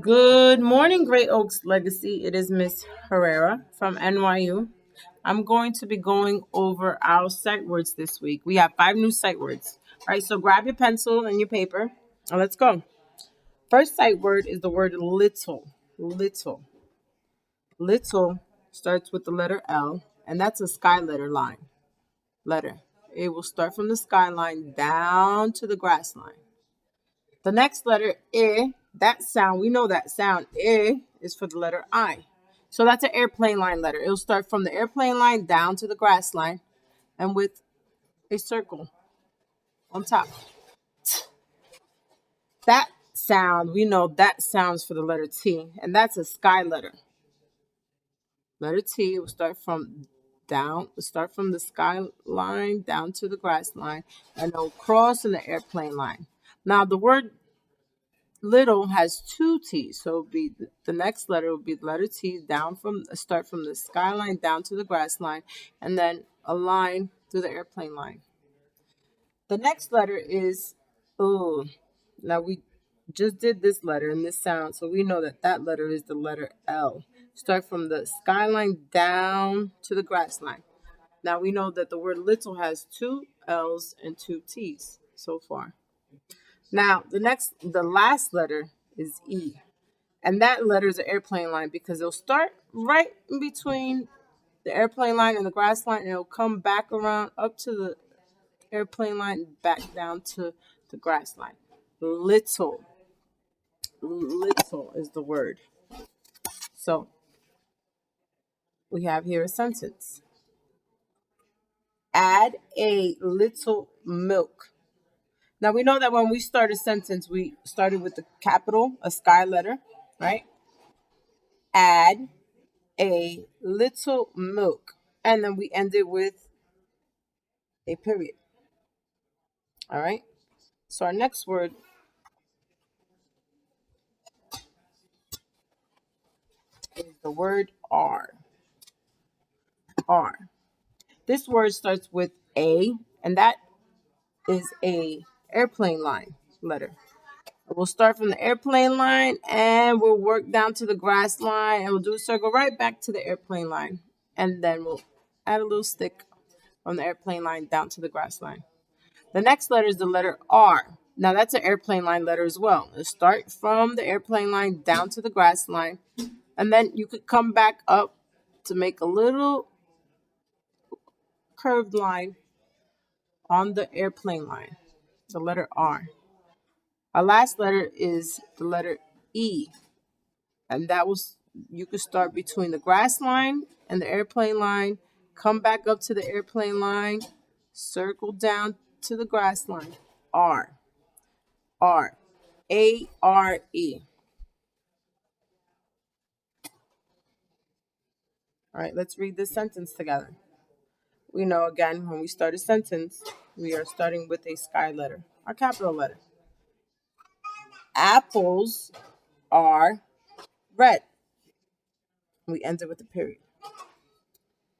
Good morning, Great Oaks Legacy. It is Miss Herrera from NYU. I'm going to be going over our sight words this week. We have 5 new sight words. All right, so grab your pencil and your paper and let's go. First sight word is the word little. Little. Little starts with the letter L, and that's a sky letter. It will start from the skyline down to the grass line. The next letter, I, that sound, we know that sound, I, is for the letter I. So that's an airplane line letter. It'll start from the airplane line down to the grass line and with a circle on top. That sound, we know that sounds for the letter T, and that's a sky letter. Letter T will start from the sky line down to the grass line, and it'll cross in the airplane line. Now the word little has 2 T's, so it'll be the next letter will be the letter T down from start from the skyline down to the grass line, and then a line through the airplane line. The next letter is O. Now we just did this letter and this sound, so we know that that letter is the letter L. Start from the skyline down to the grass line. Now we know that the word little has 2 L's and 2 T's so far. Now, the last letter is E. And that letter is an airplane line because it'll start right in between the airplane line and the grass line, and it'll come back around up to the airplane line and back down to the grass line. Little. Little is the word. So we have here a sentence. Add a little milk. Now we know that when we start a sentence, we started with the capital, a sky letter, right? Add a little milk. And then we end it with a period. All right. So our next word is the word R. R. This word starts with A, and that is a airplane line letter. We'll start from the airplane line and we'll work down to the grass line and we'll do a circle right back to the airplane line. And then we'll add a little stick from the airplane line down to the grass line. The next letter is the letter R. Now that's an airplane line letter as well. It'll start from the airplane line down to the grass line. And then you could come back up to make a little curved line on the airplane line, the letter R. Our last letter is the letter E, and that was you could start between the grass line and the airplane line, come back up to the airplane line, circle down to the grass line. R, R, A-R-E. All right, let's read this sentence together. We know again when we start a sentence, we are starting with a sky letter, our capital letter. Apples are red. We end it with a period.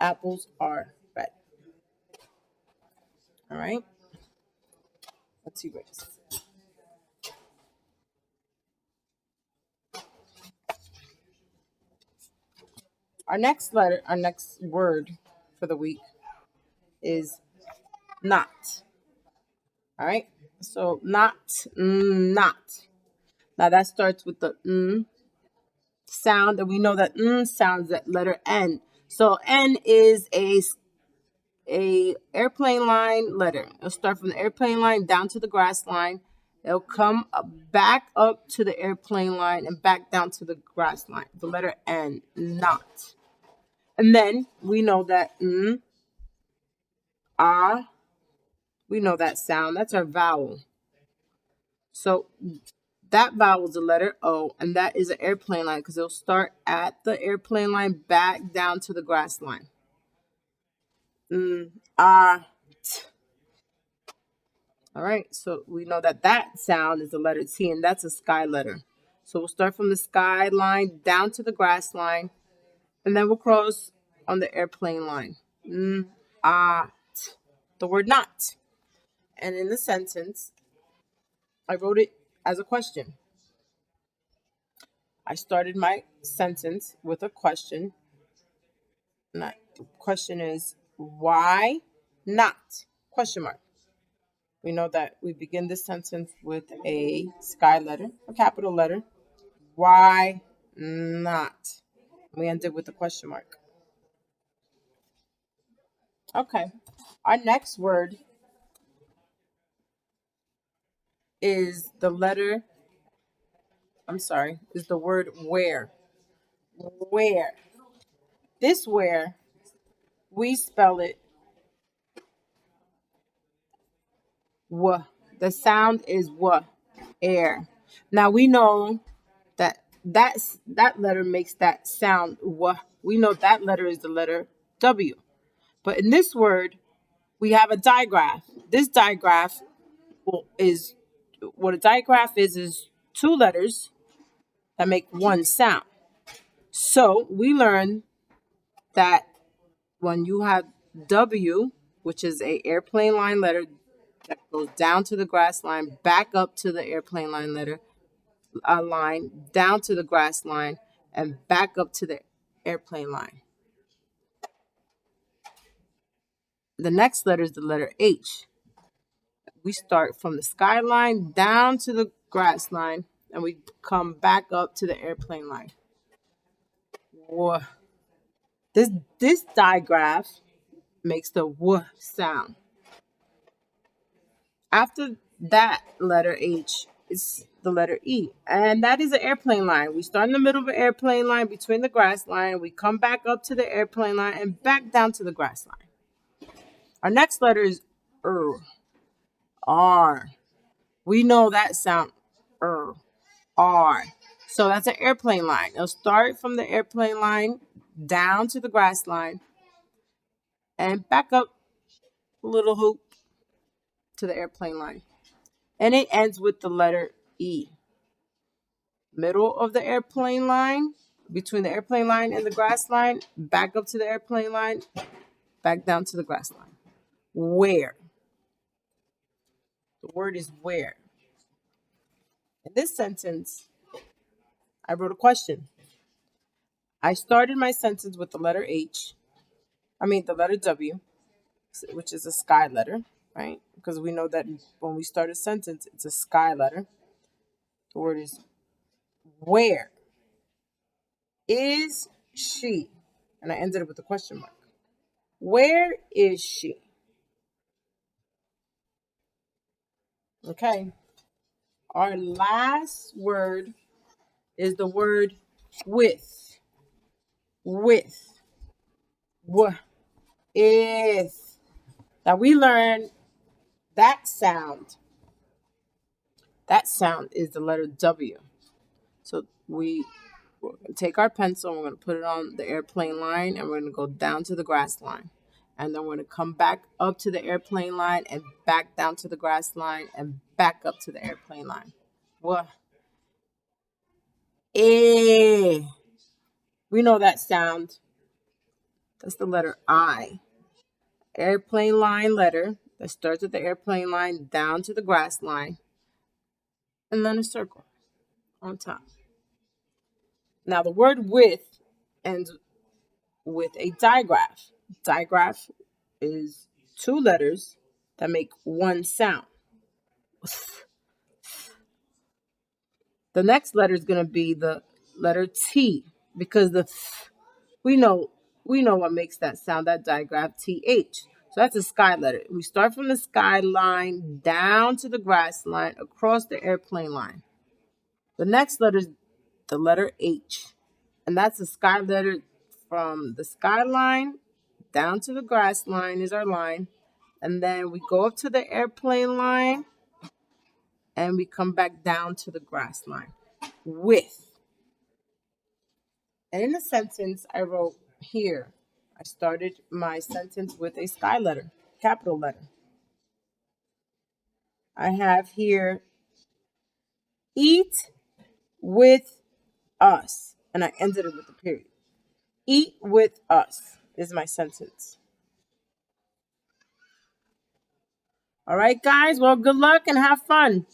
Apples are red. All right. Let's erase. Our next word for the week is not. All right. So not, not. Now that starts with the sound, and we know that sounds that letter N. So N is a airplane line letter. It'll start from the airplane line down to the grass line. It'll come back up to the airplane line and back down to the grass line. The letter N, not. And then we know that ah, we know that sound. That's our vowel. So that vowel is the letter O, and that is an airplane line because it'll start at the airplane line back down to the grass line. Ah, t. All right, so we know that that sound is the letter T, and that's a sky letter. So we'll start from the sky line down to the grass line, and then we'll cross on the airplane line. Ah, t. The word not. And in the sentence, I wrote it as a question. I started my sentence with a question. And the question is, why not? Question mark. We know that we begin this sentence with a sky letter, a capital letter. Why not? We end it with a question mark. Okay. Our next word is the letter, is the word where. Where. This where, we spell it w. The sound is w, air. Now we know that letter makes that sound w. We know that letter is the letter W. But in this word, we have a digraph. This digraph is what a digraph is two letters that make one sound. So we learn that when you have W, which is a airplane line letter that goes down to the grass line, back up to the airplane line letter, a line down to the grass line, and back up to the airplane line. The next letter is the letter H. We start from the skyline down to the grass line, and we come back up to the airplane line. Whoa. This digraph makes the W sound. After that letter H is the letter E, and that is an airplane line. We start in the middle of an airplane line between the grass line, we come back up to the airplane line and back down to the grass line. Our next letter is R. We know that sound R. So that's an airplane line. It'll start from the airplane line down to the grass line and back up a little hoop to the airplane line. And it ends with the letter E. Middle of the airplane line, between the airplane line and the grass line, back up to the airplane line, back down to the grass line. Where? The word is where. In this sentence, I wrote a question. I started my sentence with the letter the letter W, which is a sky letter, right? Because we know that when we start a sentence, it's a sky letter. The word is where is she? And I ended it with a question mark. Where is she? Okay. Our last word is the word with. With. With. Now we learned that sound. That sound is the letter W. So we're going to take our pencil and we're going to put it on the airplane line and we're going to go down to the grass line. And then we're going to come back up to the airplane line and back down to the grass line and back up to the airplane line. Eh. We know that sound. That's the letter I. Airplane line letter that starts at the airplane line down to the grass line. And then a circle on top. Now the word with ends with a digraph. Digraph is two letters that make one sound. The next letter is going to be the letter T because we know what makes that sound, that digraph, TH. So that's a sky letter. We start from the sky line down to the grass line across the airplane line. The next letter is the letter H. And that's a sky letter from the sky line down to the grass line is our line. And then we go up to the airplane line and we come back down to the grass line. With. And in the sentence I wrote here, I started my sentence with a sky letter, capital letter. I have here, eat with us. And I ended it with a period. Eat with us is my sentence. All right, guys. Well, good luck and have fun.